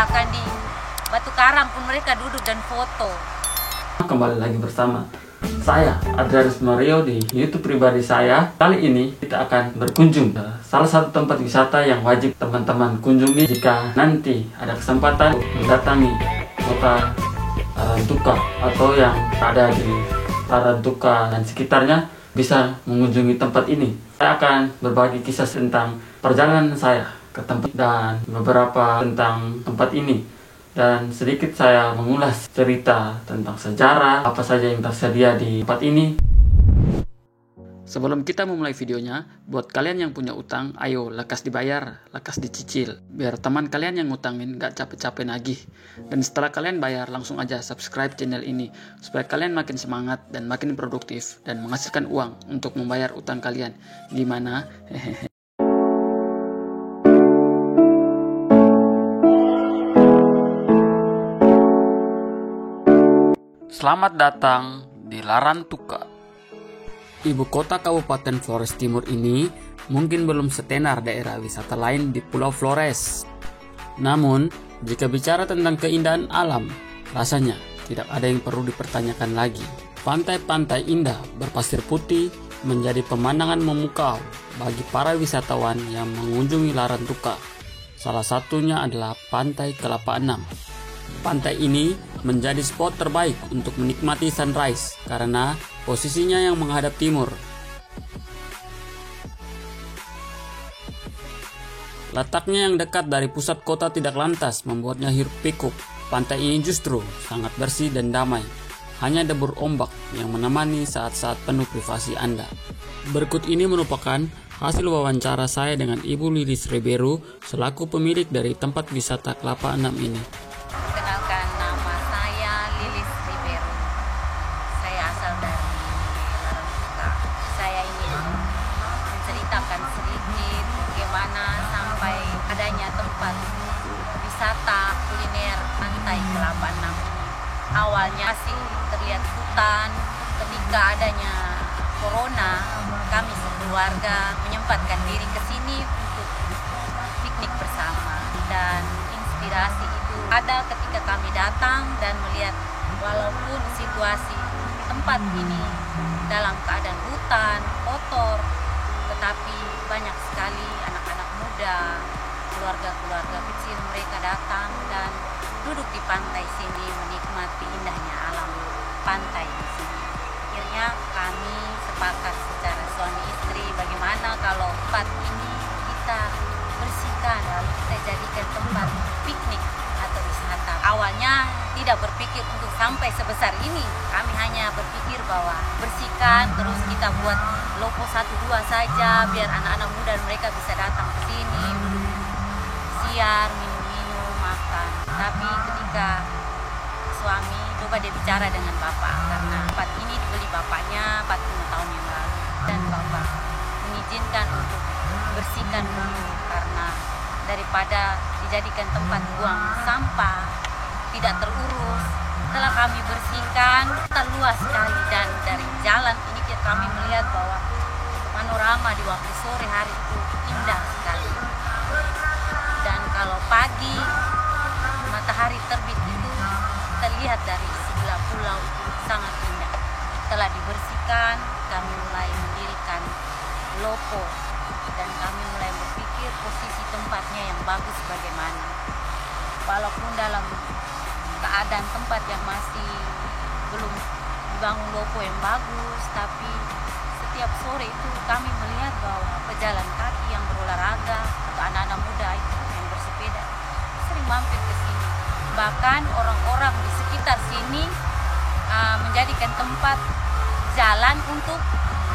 bahkan di Batu Karang pun mereka duduk dan foto. Kembali lagi bersama saya Adrianus Mario di YouTube pribadi saya. Kali ini kita akan berkunjung ke salah satu tempat wisata yang wajib teman-teman kunjungi jika nanti ada kesempatan mendatangi kota Larantuka atau yang ada di Larantuka dan sekitarnya, bisa mengunjungi tempat ini. Saya akan berbagi kisah tentang perjalanan saya ke tempat dan beberapa tentang tempat ini, dan sedikit saya mengulas cerita tentang sejarah apa saja yang tersedia di tempat ini. Sebelum kita memulai videonya, buat kalian yang punya utang, ayo lekas dibayar, lekas dicicil, biar teman kalian yang ngutangin gak capek-capek nagih. Dan setelah kalian bayar, langsung aja subscribe channel ini, supaya kalian makin semangat dan makin produktif dan menghasilkan uang untuk membayar utang kalian. Gimana? Selamat datang di Larantuka. Ibu kota Kabupaten Flores Timur ini mungkin belum setenar daerah wisata lain di Pulau Flores. Namun, jika bicara tentang keindahan alam, rasanya tidak ada yang perlu dipertanyakan lagi. Pantai-pantai indah berpasir putih menjadi pemandangan memukau bagi para wisatawan yang mengunjungi Larantuka. Salah satunya adalah Pantai Kelapa Enam. Pantai ini menjadi spot terbaik untuk menikmati sunrise karena posisinya yang menghadap timur. Letaknya yang dekat dari pusat kota tidak lantas membuatnya hiruk pikuk. Pantai ini justru sangat bersih dan damai. Hanya debur ombak yang menemani saat-saat penuh privasi Anda. Berikut ini merupakan hasil wawancara saya dengan Ibu Lilis Ribeiro selaku pemilik dari tempat wisata Kelapa Enam ini. Perkenalkan, nama saya Lilis Ribeiro. Saya asal dari Larantuka. Saya ingin menceritakan sedikit bagaimana sampai adanya tempat wisata kuliner Pantai Kelapa Enam. Awalnya masih terlihat hutan. Ketika adanya corona, kami sekeluarga menyempatkan diri ke sini untuk piknik bersama, dan inspirasi itu ada ketika kami datang dan melihat walaupun situasi tempat ini dalam keadaan hutan, kotor, tetapi banyak sekali anak-anak muda, keluarga-keluarga kecil, mereka datang dan duduk di pantai sini menikmati indahnya alam pantai di sini. Akhirnya kami sepakat secara suami istri, bagaimana kalau tempat ini kita bersihkan, lalu kita jadikan tempat piknik atau wisata. Awalnya tidak berpikir untuk sampai sebesar ini. Kami hanya berpikir bahwa bersihkan, terus kita buat logo 1-2 saja biar anak-anak muda mereka bisa datang ke sini, siar, minum-minum, makan. Tapi ketika suami coba dia bicara dengan bapak, karena tempat ini dibeli bapaknya 40 tahun yang lalu, dan bapak mengizinkan untuk bersihkan dulu karena daripada dijadikan tempat buang sampah tidak terurus. Setelah kami bersihkan, terluas sekali, dan dari jalan ini kami melihat bahwa panorama di waktu sore hari itu indah sekali. Dan kalau pagi matahari terbit itu terlihat dari sebelah pulau itu sangat indah. Setelah dibersihkan, kami mulai mendirikan lopo dan kami mulai berpikir posisi tempatnya yang bagus bagaimana. Walaupun dalam keadaan tempat yang masih belum dibangun lopo yang bagus, tapi setiap sore itu kami melihat bahwa pejalan kaki yang berolahraga atau anak-anak muda itu yang bersepeda sering mampir ke sini. Bahkan orang-orang di sekitar sini menjadikan tempat jalan untuk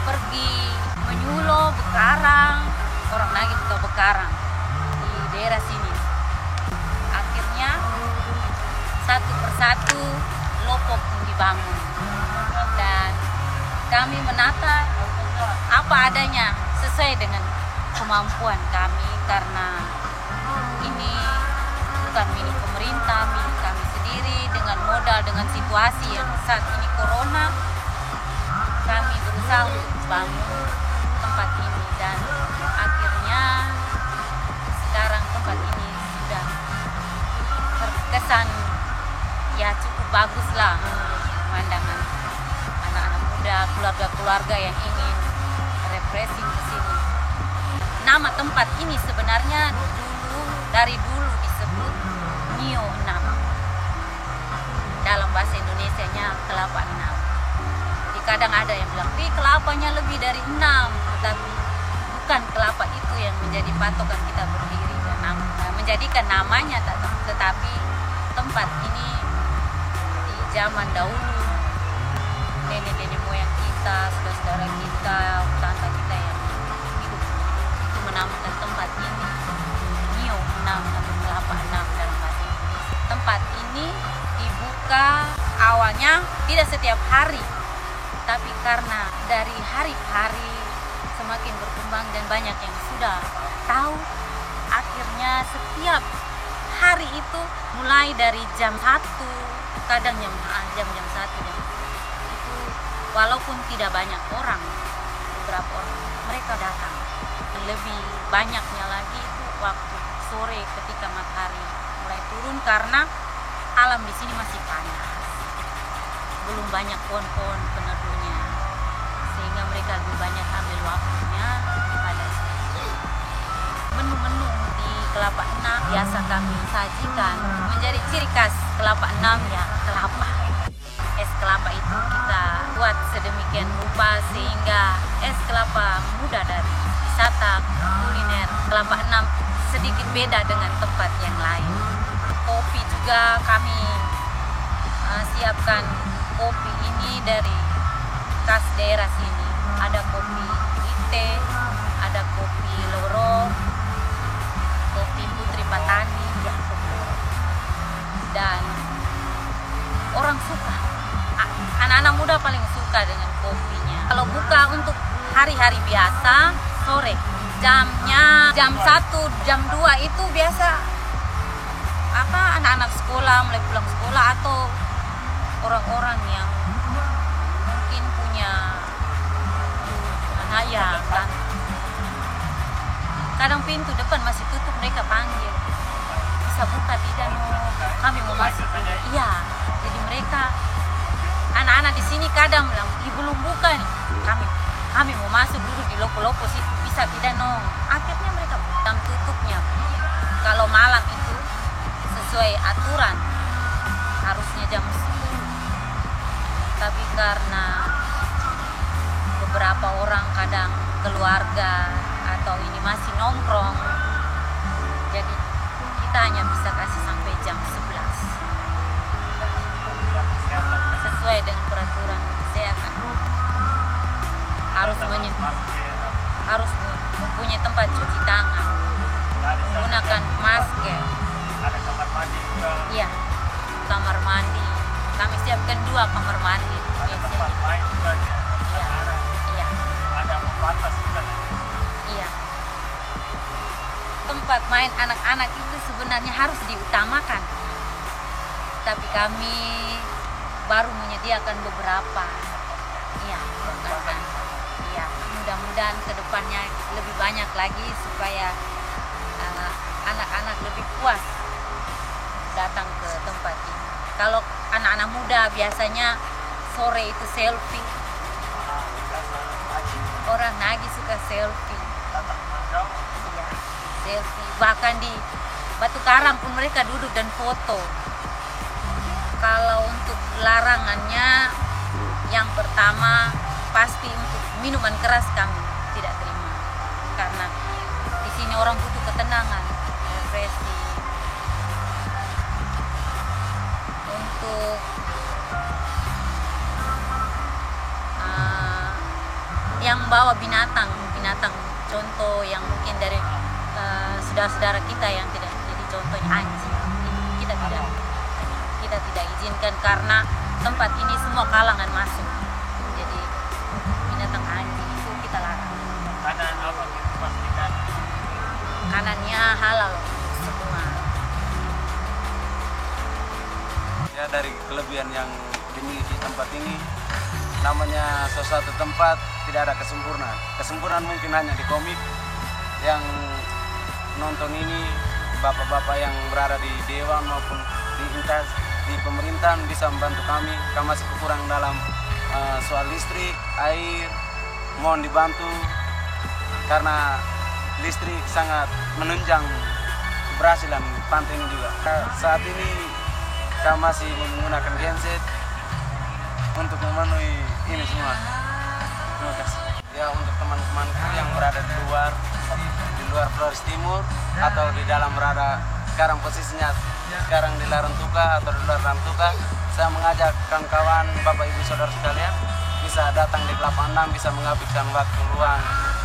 pergi menyulo, bekarang, orang lagi juga bekarang di daerah sini. Akhirnya satu persatu lopo pun dibangun dan kami menata apa adanya sesuai dengan kemampuan kami, karena ini bukan milik pemerintah, milik kami sendiri. Dengan modal, dengan situasi yang saat ini corona, kami berusaha untuk bangun tempat ini, dan akhirnya sekarang tempat ini sudah kesan ya cukup bagus lah pemandangan anak-anak muda, keluarga-keluarga yang ingin refreshing ke sini. Nama tempat ini sebenarnya dari dulu disebut Nio 6. Dalam bahasa Indonesianya kelapa 6. Jadi kadang ada yang bilang, kelapanya lebih dari 6, tetapi bukan kelapa itu yang menjadi patokan kita berdiri dan menjadikan namanya, tetapi tempat ini di zaman dahulu nenek-nenek moyang kita, saudara-saudara kita, tante kita yang hidup itu menamakan tempat ini Nio 6 atau kelapa 6 dalam bahasa Indonesia. Tempat ini dibuka awalnya tidak setiap hari, tapi karena dari hari ke hari semakin berkembang dan banyak yang sudah tahu, akhirnya setiap hari itu mulai dari jam 1, kadang jam 1 jam itu, walaupun tidak banyak orang, beberapa orang mereka datang. Lebih banyaknya lagi itu waktu sore ketika matahari mulai turun, karena alam di sini masih panas, belum banyak pohon-pohon peneduhnya, sehingga mereka lebih banyak ambil waktunya pada sini. Menu-menu di kelapa 6 biasa kami sajikan menjadi ciri khas kelapa 6 ya kelapa. Es kelapa itu kita buat sedemikian rupa sehingga es kelapa muda dari wisata kuliner kelapa 6 sedikit beda dengan tempat yang lain. Kopi juga kami siapkan kopi ini dari khas daerah sini. Ada kopi Ite, ada kopi Loro, kopi Putri Patani, dan orang suka. Anak-anak muda paling suka dengan kopinya. Kalau buka untuk hari-hari biasa, sore jamnya jam 1, jam 2 itu biasa anak-anak sekolah mulai pulang sekolah atau orang-orang yang mungkin punya anak ya kan. Kadang pintu depan masih tutup, mereka panggil, bisa buka tidak, kami mau masuk. Iya, jadi mereka anak-anak di sini kadang bilang, belum buka nih, kami mau masuk dulu di lopo-lopo situ, bisa tidak no. Akhirnya mereka jam tutupnya kalau malam itu sesuai aturan harusnya jam 10, tapi karena beberapa orang kadang keluarga atau ini masih nongkrong, jadi kita hanya bisa kasih sampai jam 11 sesuai dengan peraturan kesehatan. Harus mempunyai tempat cuci tangan, menggunakan masker. Ada kamar mandi juga. Iya, kamar mandi. Kami siapkan 2 kamar mandi. Ada tempat main juga. Iya. Ada pembatas juga. Iya. Tempat main anak-anak itu sebenarnya harus diutamakan, tapi kami baru menyediakan beberapa. Iya, kan. Iya, mudah-mudahan kedepannya lebih banyak lagi supaya anak-anak lebih puas datang ke tempat ini. Kalau anak-anak muda biasanya sore itu selfie. Orang nagih suka selfie. Iya, selfie. Bahkan di Batu Karang pun mereka duduk dan foto. Kalau untuk larangannya, yang pertama pasti untuk minuman keras kami tidak terima, karena di sini orang butuh ketenangan, refreshing. Untuk yang bawa binatang contoh yang mungkin dari saudara-saudara kita yang tidak, jadi contohnya anjing, kita tidak izinkan karena tempat ini semua kalangan masuk. Jadi binatang anjing itu kita larang. Kanan apa gitu pastikan. Kanannya halal semua. Ya, dari kelebihan yang dimiliki tempat ini, namanya suatu tempat tidak ada kesempurnaan. Kesempurnaan mungkin hanya di komik. Yang nonton ini bapak-bapak yang berada di dewan maupun di pemerintahan bisa membantu kami. Kami masih kurang dalam soal listrik, air, mohon dibantu karena listrik sangat menunjang keberhasilan pantai ini juga. Saat ini kami masih menggunakan genset untuk memenuhi ini semua. Terima kasih. Ya, untuk teman-temanku yang berada di luar Flores Timur atau di dalam berada sekarang posisinya sekarang di Larantuka atau di luar Larantuka, saya mengajak kawan-kawan, Bapak Ibu Saudara sekalian bisa datang di Kelapa 6, bisa menghabiskan waktu luang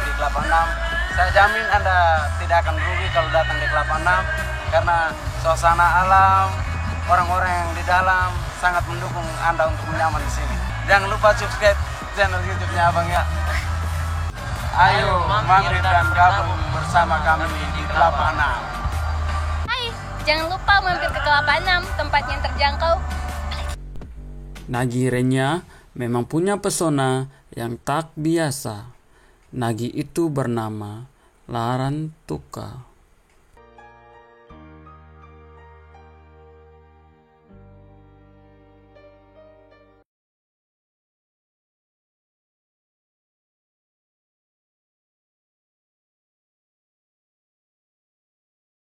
di Kelapa 6. Saya jamin Anda tidak akan rugi kalau datang di Kelapa 6 karena suasana alam, orang-orang yang di dalam sangat mendukung Anda untuk menyaman di sini. Jangan lupa subscribe channel YouTube-nya Abang ya. Ayo mampir dan gabung bersama kami di Kelapa 6. Hai, jangan lupa mampir ke Kelapa 6, tempat yang terjangkau. Nagi Renya memang punya pesona yang tak biasa. Nagi itu bernama Larantuka.